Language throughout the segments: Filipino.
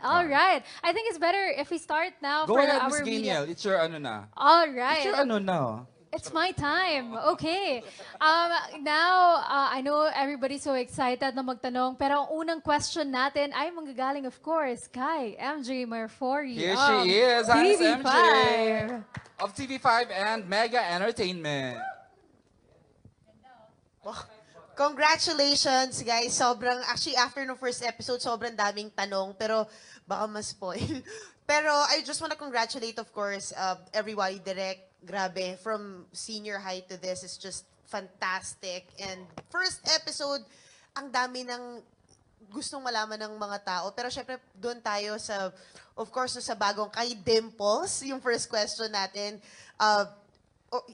All right. I think it's better if we start now Go for ahead, Miss our media. Gainiel. It's your ano na. All It's your right. ano na. It's my time. Okay. Now, I know everybody's so excited na magtanong, pero ang unang question natin ay manggagaling, of course, kay MJ Marfori Here of she is. Hi, Miss MJ. TV5. Of TV5 and Mega Entertainment. Congratulations, guys. Actually, after no first episode, sobrang daming tanong, pero baka ma-spoil. Pero I just want to congratulate, of course, everybody, Direct. Grabe, from senior high to this is just fantastic. And first episode, ang dami ng gustong malaman ng mga tao. Pero syempre, doon tayo sa, of course, sa bagong kay Dimples, yung first question natin.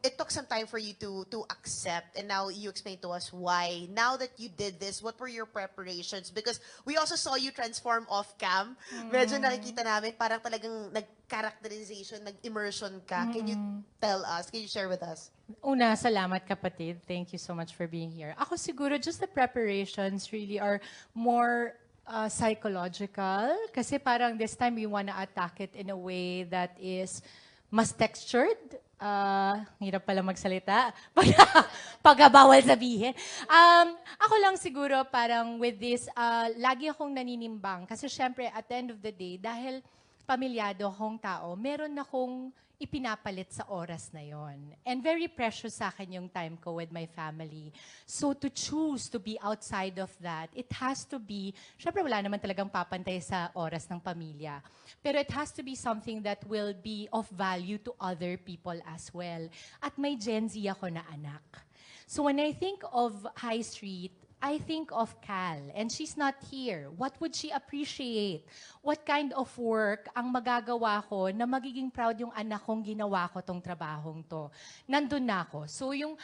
It took some time for you to accept, and now you explain to us why. Now that you did this, what were your preparations? Because we also saw you transform off-cam. Medyo nakikita namin, parang talagang nag-characterization, nag-immersion ka. Can you tell us? Can you share with us? Una, salamat kapatid. Thank you so much for being here. Ako siguro, just the preparations really are more psychological. Kasi parang this time we wanna attack it in a way that is mas textured. Hirap pala magsalita. Pagkabawal sabihin. Ako lang siguro parang with this, lagi akong naninimbang. Kasi syempre, at the end of the day, dahil pamilyado akong tao, meron akong ipinapalit sa oras na yon. And very precious sa akin yung time ko with my family. So to choose to be outside of that, it has to be, syempre wala naman talagang papantay sa oras ng pamilya. Pero it has to be something that will be of value to other people as well. At may Gen Z ako na anak. So when I think of High Street, I think of Cal, and she's not here. What would she appreciate? What kind of work ang magagawa ko na magiging proud yung anak kong ginawa ko tong trabahong to? Nandun na ako. So yung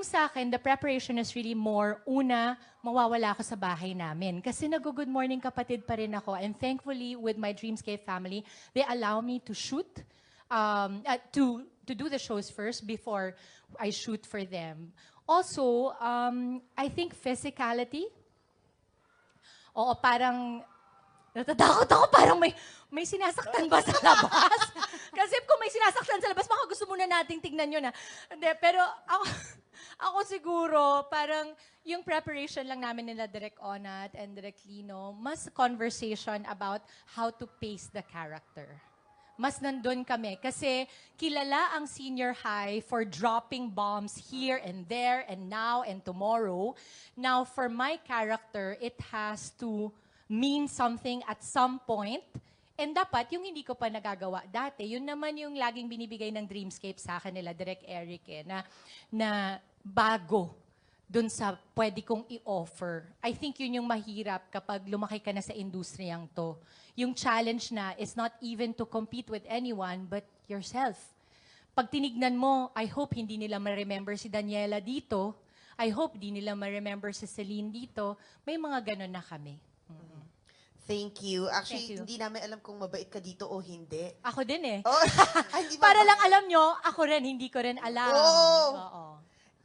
sa akin, the preparation is really more, una, mawawala ako sa bahay namin. Kasi nag-good morning kapatid pa rin ako. And thankfully, with my Dreamscape family, they allow me to shoot, to do the shows first before I shoot for them. Also, I think physicality. Oo, parang natatakot ako, parang may sinasaktan ba sa labas? Kasi kung may sinasaktan sa labas, baka gusto muna nating tignan yun. Hindi, pero ako siguro, parang yung preparation lang namin nila Direk Onat and Direk Lino, mas conversation about how to pace the character. Mas nandun kami. Kasi kilala ang senior high for dropping bombs here and there and now and tomorrow. Now, for my character, it has to mean something at some point. And dapat, yung hindi ko pa nagagawa dati, yun naman yung laging binibigay ng Dreamscape sa akin nila, Direk Eric, na bago dun sa pwede kong i-offer. I think yun yung mahirap kapag lumaki ka na sa industriyang to. Yung challenge na is not even to compete with anyone but yourself. Pag tinignan mo, I hope hindi nila ma-remember si Daniela dito. I hope di nila ma-remember si Celine dito. May mga ganun na kami. Thank you. Actually, Thank you. hindi namin alam kung mabait ka dito o hindi. Ako din eh. Oh, hindi ba- Para lang alam nyo, ako rin, hindi ko rin alam. Oh! Oo.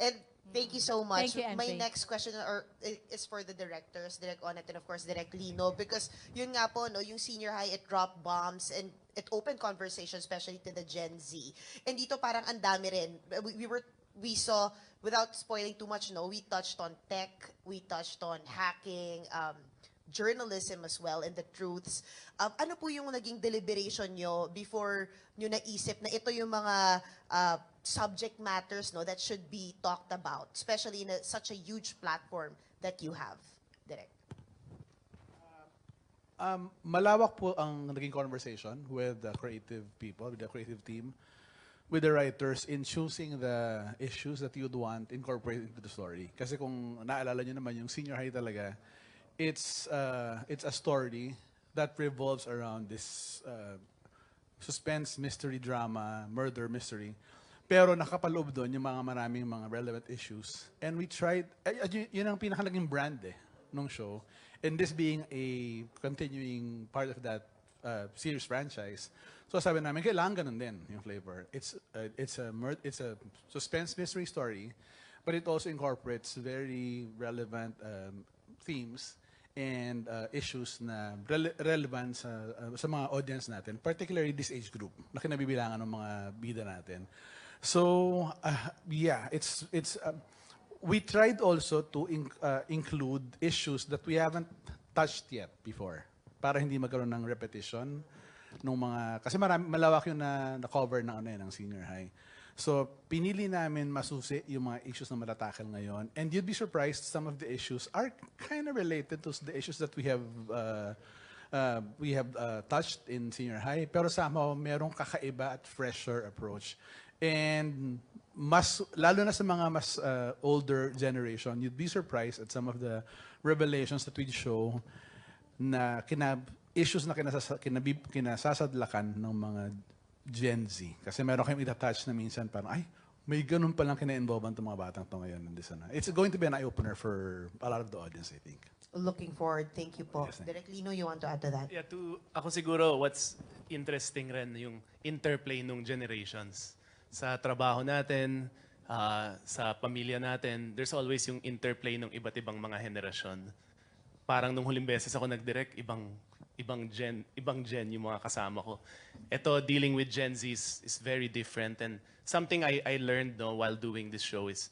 And thank you so much. Thank you, My MJ. next question is for the directors, Direk Onet and of course Direk Lino, because yun nga po, no, yung senior high, it dropped bombs and it opened conversation, especially to the Gen Z. And dito parang ang dami rin. We saw, without spoiling too much, no, we touched on tech, we touched on hacking, journalism as well, and the truths. Ano po yung naging deliberation nyo before nyo naisip na ito yung mga subject matters, no, that should be talked about, especially in such a huge platform that you have, Direk? Malawak po ang naging conversation with the creative people, with the creative team, with the writers in choosing the issues that you'd want incorporated into the story. Kasi kung naalala nyo naman, yung senior high talaga, it's a story that revolves around this suspense, mystery, drama, murder, mystery. Pero nakapaloob doon yung maraming mga relevant issues. And we tried, yun ang pinakalaging brand nung show. And this being a continuing part of that series franchise. So sabi namin, kailangan ganun din yung flavor. It's a suspense mystery story, but it also incorporates very relevant themes and issues na relevant sa mga audience natin, particularly this age group na kinabibilangan ng mga bida natin. So, yeah, we tried also to include issues that we haven't touched yet before para hindi magkaroon ng repetition nung mga kasi malawak yung na-cover ng senior high. So, pinili namin masusi yung mga issues na matatakil ngayon. And you'd be surprised, some of the issues are kind of related to the issues that we have touched in senior high. Pero somehow, merong kakaiba at fresher approach. And lalo na sa mga mas older generation, you'd be surprised at some of the revelations that we show na issues na kinasasadlakan ng mga Gen Z. Kasi meron kayong itatouch na minsan parang, ay, may ganun palang kina-involve itong mga batang to ngayon. It's going to be an eye-opener for a lot of the audience, I think. Looking forward. Thank you po. Yes, Direk Lino, you want to add to that? Yeah, ako siguro what's interesting rin yung interplay ng generations. Sa trabaho natin, sa pamilya natin, there's always yung interplay ng iba't ibang mga henerasyon. Parang nung huling beses ako nag-direct, ibang gen yung mga kasama ko. Ito, dealing with Gen Z is very different. And something I learned while doing this show is,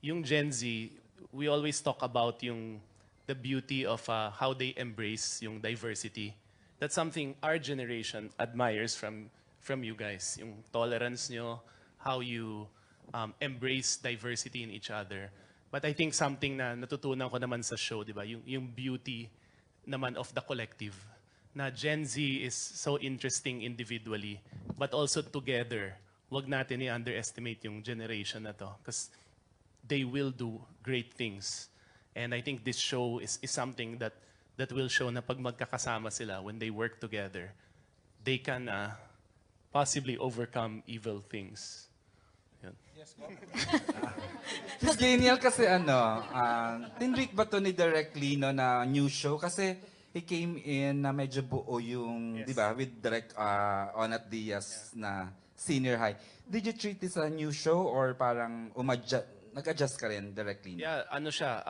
yung Gen Z, we always talk about the beauty of how they embrace yung diversity. That's something our generation admires from you guys. Yung tolerance nyo, how you embrace diversity in each other. But I think something na natutunan ko naman sa show, di ba? Yung beauty naman of the collective. Na Gen Z is so interesting individually, but also together. Wag natin i-underestimate yung generation na to. Because they will do great things. And I think this show is something that will show na pag magkakasama sila, when they work together, they can possibly overcome evil things. Yun. Miss Daniel kasi tinweet ba to ni Direk Lino na new show? Kasi he came in na medyo buo yung, Yes. di ba, with Direk Onat Diaz na senior high. Did you treat this as a new show or parang nag-adjust ka rin, Direk Lino? Yeah, siya,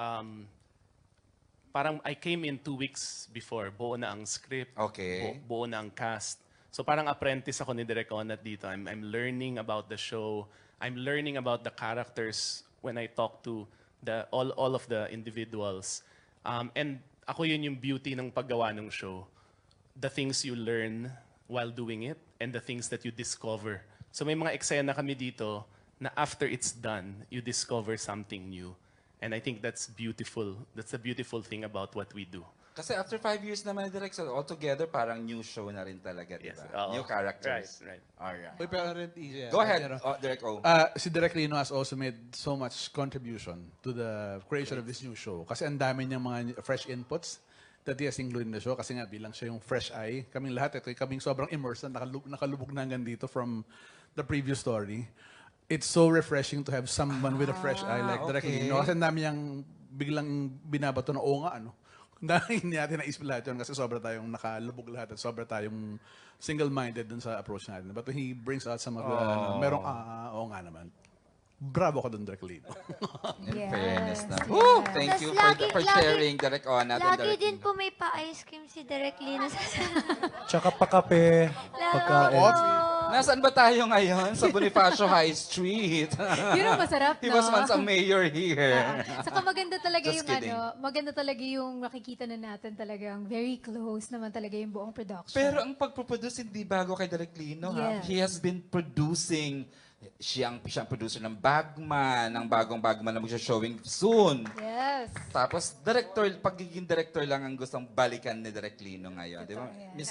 parang I came in 2 weeks before. Buo na ang script. Okay. Buo na ang cast. So parang apprentice ako ni Direk Onat dito. I'm learning about the show. I'm learning about the characters when I talk to all of the individuals. And ako yun yung beauty ng paggawa ng show. The things you learn while doing it and the things that you discover. So may mga eksena kami dito na after it's done, you discover something new. And I think that's beautiful. That's the beautiful thing about what we do. Kasi after 5 years naman, Direk, so altogether parang new show na rin talaga, di Yes. ba? New characters. Right. Alright. Uy, pero rin easy. Go ahead, Direk O. Si Direk Lino has also made so much contribution to the creation of this new show. Kasi ang dami niyang mga fresh inputs that he has included in the show. Kasi nga, bilang siya yung fresh eye. Kaming lahat, kaming sobrang immersed na nakalubog na hanggang dito from the previous story. It's so refreshing to have someone with a fresh eye like Direk okay. Lino. Kasi ang dami niyang biglang binabato na, oo nga, ano. Dahil hindi natin naisip lahat yun kasi sobra tayong nakalubog lahat at sobra tayong single-minded dun sa approach natin. But when he brings out some of the, merong, oo nga naman. Bravo ka dun, Direk Lino. In Yes, fairness na. yes. Woo! Thank Tas you lagi- for lagi- sharing, Direk Onat and Lagi Direk din Lino. po may pa-ice cream si Direk Lino sa Tsaka pa kape, pagkain. Nasaan ba tayo ngayon? Sa Bonifacio High Street. Yun ang masarap, He no? was once a mayor here. Saka maganda talaga Just yung kidding. maganda talaga yung makikita na natin talagang very close naman talaga yung buong production. Pero ang pagproduce hindi bago kay Direk Lino. Ha? Yes. He has been producing, siyang producer ng Bagman, ng bagong Bagman na mag-showing soon. Yes. Tapos, pagiging director lang ang gustong balikan ni Direk Lino ngayon. Di ba? Miss,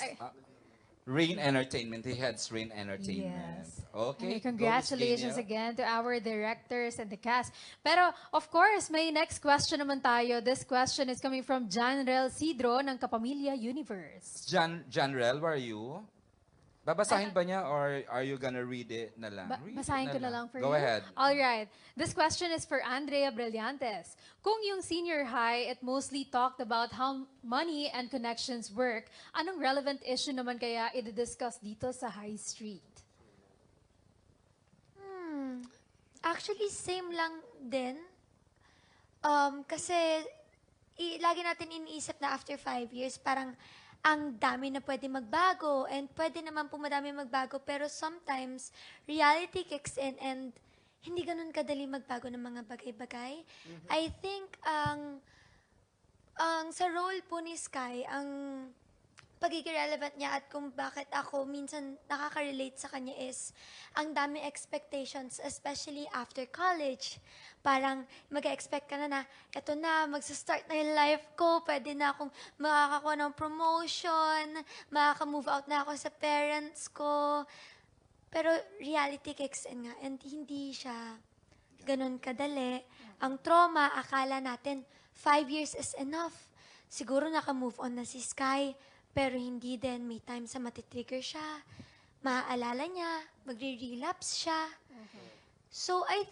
Rain Entertainment. He heads Rain Entertainment. Yes. Okay. Okay, congratulations go, Miss again Daniel. to our directors and the cast. Pero, of course, may next question naman tayo. This question is coming from Janrel Sidro ng Kapamilya Universe. Janrel, where are you? Babasahin ba niya or are you gonna read it na lang? Read it Basahin ko na lang for Go you. ahead. All right. This question is for Andrea Brillantes. Kung yung senior high, it mostly talked about how money and connections work, anong relevant issue naman kaya i-discuss dito sa High Street? Actually, same lang din. Kasi lagi natin iniisip na after 5 years, parang ang dami na pwede magbago and pwede naman po madami magbago pero sometimes reality kicks in and hindi ganun kadali magbago ng mga bagay-bagay. I think ang sa role po ni Sky, ang pagiging relevant niya at kung bakit ako minsan nakaka-relate sa kanya is ang dami expectations, especially after college. Parang mag-expect ka na eto na, magsa-start na yung life ko, pwede na akong makakakuha ng promotion, makaka-move out na ako sa parents ko. Pero reality kicks in nga and hindi siya ganun kadali. Ang trauma, akala natin 5 years is enough. Siguro naka-move on na si Sky, pero hindi din. May time sa matitrigger siya. Maaalala niya. Magre-relapse siya. So, I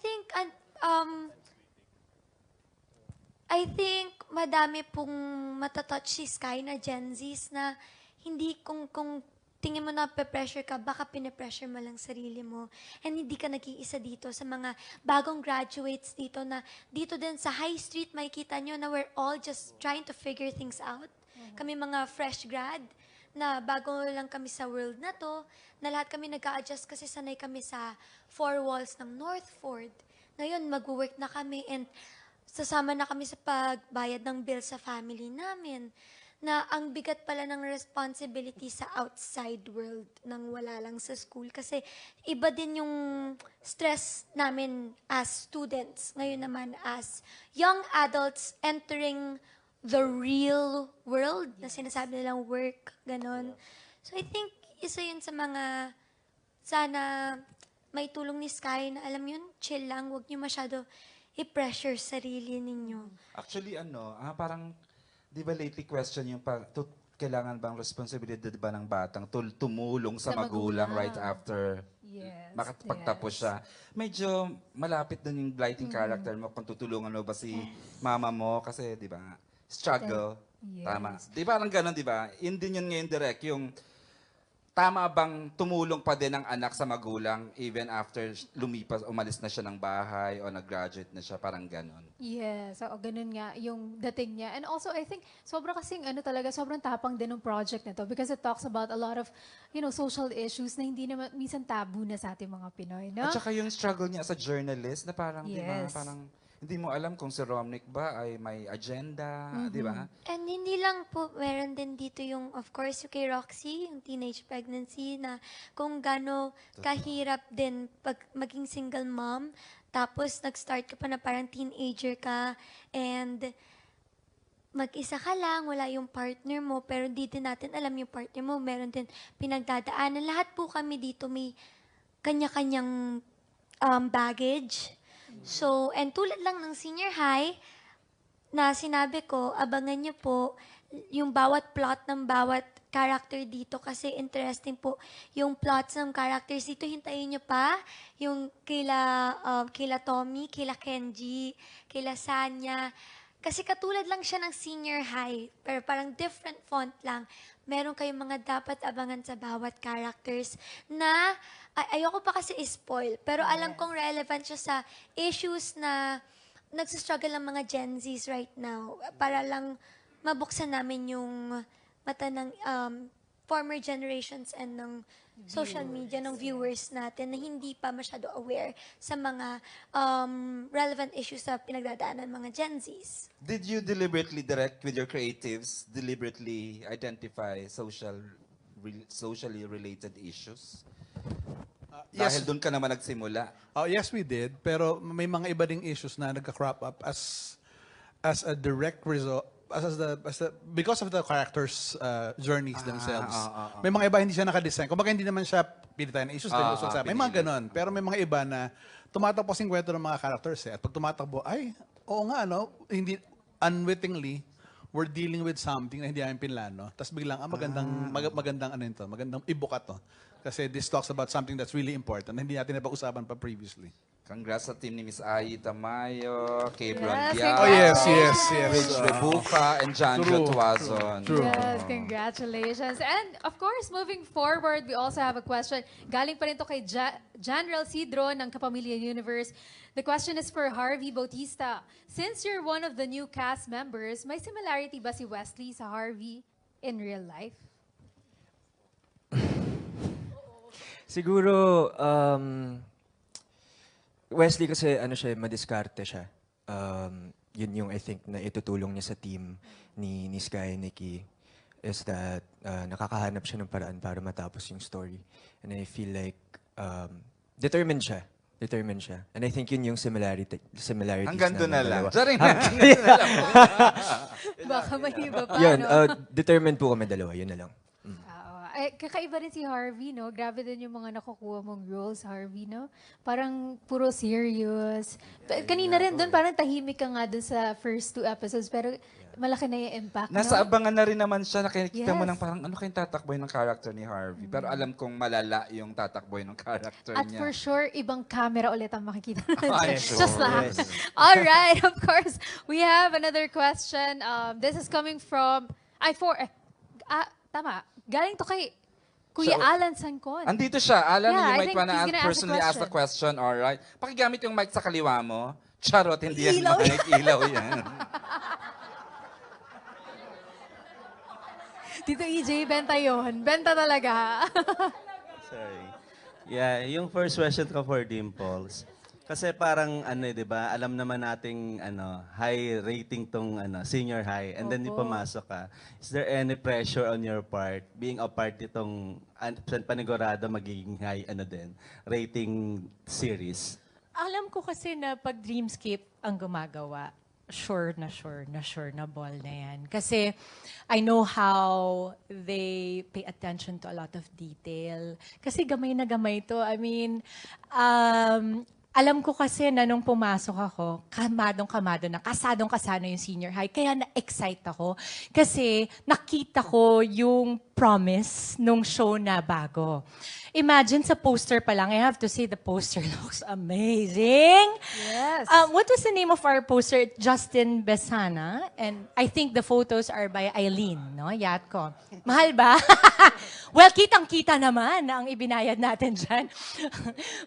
think madami pong matatouch si Sky na Gen Zs na hindi kung tingin mo na pe-pressure ka, baka pine-pressure mo lang sarili mo. And hindi ka nag-iisa dito sa mga bagong graduates dito na dito din sa High Street, makikita nyo na we're all just trying to figure things out. Kami mga fresh grad na bago lang kami sa world na to, na lahat kami nag-a-adjust kasi sanay kami sa 4 walls ng Northford. Ngayon, mag-work na kami and sasama na kami sa pagbayad ng bill sa family namin. Na ang bigat pala ng responsibility sa outside world nang wala lang sa school. Kasi iba din yung stress namin as students. Ngayon naman as young adults entering the real world na sinasabi nilang work, ganon. So I think isa yun sa mga sana may tulong ni Sky na alam yun, chill lang, huwag niyo masyado i-pressure sarili ninyo. Actually, parang, di ba lately question yung kailangan bang responsibilidad ba ng batang tumulong sa magulang right after makapagtapos siya. Medyo malapit din yung blighting character mo kung tutulungan mo ba si mama mo kasi, di ba, struggle. Tama. Di ba, parang ganun, di ba? Yun din yun ngayon direct, yung tama bang tumulong pa din ang anak sa magulang even after umalis na siya ng bahay o nag-graduate na siya, parang ganon. Yes, so ganun nga yung dating niya. And also, I think, sobrang sobrang tapang din ng project na to because it talks about a lot of, social issues na hindi naman, minsan tabu na sa ating mga Pinoy, no? At saka yung struggle niya as a journalist na parang, di ba, Yes. parang hindi mo alam kung si Romnick ba ay may agenda, di ba? And hindi lang po, meron din dito yung, of course, yung kay Roxy, yung teenage pregnancy, na kung gaano kahirap din pag maging single mom, tapos nag-start ka pa na parang teenager ka, and mag-isa ka lang, wala yung partner mo, pero di din natin alam yung partner mo, meron din pinagdadaanan. Lahat po kami dito may kanya-kanyang baggage. So, and tulad lang ng senior high, na sinabi ko, abangan niyo po yung bawat plot ng bawat character dito kasi interesting po yung plots ng characters dito. Hintayin niyo pa yung kila Tommy, kila Kenji, kila Sanya. Kasi katulad lang siya ng senior high, pero parang different font lang. Meron kayong mga dapat abangan sa bawat characters na ayoko pa kasi i-spoil, pero alam kong relevant siya sa issues na nagsistruggle ng mga Gen Zs right now para lang mabuksan namin yung mata ng former generations and ng social media, ng viewers natin na hindi pa masyado aware sa mga relevant issues sa pinagdadaanan ng mga Gen Zs. Did you deliberately direct with your creatives, deliberately identify socially related issues? Dahil doon ka naman nagsimula. Yes, we did. Pero may mga iba ding issues na nagka-crop up as a direct result, because of the characters' journeys themselves. May mga iba hindi siya nakadesign. Kumbaga hindi naman siya pilitan na issues. May mga ganon. Pero may mga iba na tumatakbo yung kwento ng mga characters. At pag tumatakbo, oo nga, hindi, unwittingly, we're dealing with something na hindi namin pinlano. Tapos biglang, magandang ibuka to. Kasi this talks about something that's really important na hindi natin napag-usapan pa previously. Congrats sa team ni Miss Ai Tamayo, kay Yes, Brondia, Oh, yes, yes, yes. Rich Rebuka, and Janjo True, Tuazon. true. Yes, congratulations. And of course, moving forward, we also have a question. Galing pa rin to kay Janrel Cidro ng Kapamilya Universe. The question is for Harvey Bautista. Since you're one of the new cast members, may similarity ba si Wesley sa Harvey in real life? Siguro, Wesley kasi ano siya, madiskarte siya. Yun yung I think na itutulong niya sa team ni Sky and Nikki is that nakakahanap siya ng paraan para matapos yung story. And I feel like determined siya. Determined siya. And I think yun yung similarities Hanggang doon na lang. dalawa. Sorry. Baka may iba pa, Yun, no? determined po kami dalawa. Yun na lang. Kakaiba rin si Harvey, no? Grabe din yung mga nakukuha mong roles, Harvey, no? Parang puro serious. Kanina rin doon, parang tahimik ka nga doon sa first 2 episodes, pero malaki na yung impact, Nasa no? abangan na rin naman siya. Nakikita mo Yes. lang parang ano kayong tatakboy ng character ni Harvey. Pero alam kong malala yung tatakboy ng character At niya. for sure, ibang camera ulit ang makikita natin. I'm sure. Just lahat. All right, of course. We have another question. This is coming from... Tama. Galing to kay Kuya So, Alan Sancon. Andito siya. Alan, Yeah, I you might think wanna he's gonna ask a personally ask the question. All right. Pakigamit yung mic sa kaliwa mo. Charot, hindi yan Ilaw mic. Ilaw yan. Tito EJ, benta yun. Benta talaga. Sorry. Yeah, yung first question ko for Dimples. Kasi parang ano, 'di ba? Alam naman nating high rating tong senior high and then Opo. pumasok ka. Is there any pressure on your part being a part nitong panigurado magiging high rating series? Alam ko kasi na pag Dreamscape ang gumagawa, sure na ball na yan. Kasi I know how they pay attention to a lot of detail. Kasi gamay na gamay to. I mean, alam ko kasi na nung pumasok ako, kamadong-kamado na, kasadong-kasado yung senior high. Kaya na-excite ako. Kasi nakita ko yung promise nung show na bago. Imagine sa poster pa lang, I have to say the poster looks amazing. Yes. What was the name of our poster? Justin Besana. And I think the photos are by Eileen, no? Yatko. Mahal ba? Well, kitang-kita naman na ang ibinayad natin dyan.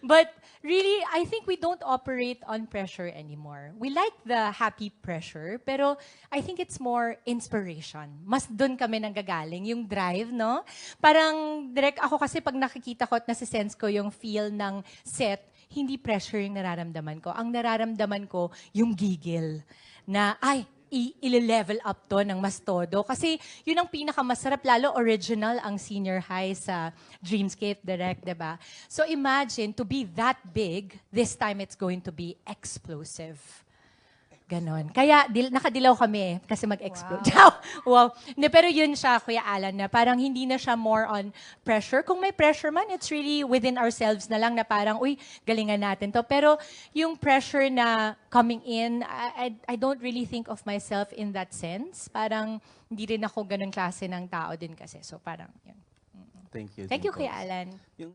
But really, I think we don't operate on pressure anymore. We like the happy pressure, pero I think it's more inspiration. Mas doon kami nanggagaling, yung drive, no? Parang direct ako kasi pag nakikita ko at nasisense ko yung feel ng set, hindi pressure yung nararamdaman ko. Ang nararamdaman ko, yung gigil na, ay, i-level up to ng mas todo. Kasi yun ang pinakamasarap, lalo original ang senior high sa Dreamscape Direct, diba? So imagine, to be that big, this time it's going to be explosive. Ganon. Kaya nakadilaw kami kasi mag-explode. Wow. Ne, pero yun siya, Kuya Alan, na parang hindi na siya more on pressure. Kung may pressure man, it's really within ourselves na lang na parang, uy, galingan natin to. Pero yung pressure na coming in, I don't really think of myself in that sense. Parang hindi rin ako ganun klase ng tao din kasi. So parang yun. Thank you. Thank you, Dimples. Kuya Alan. Yung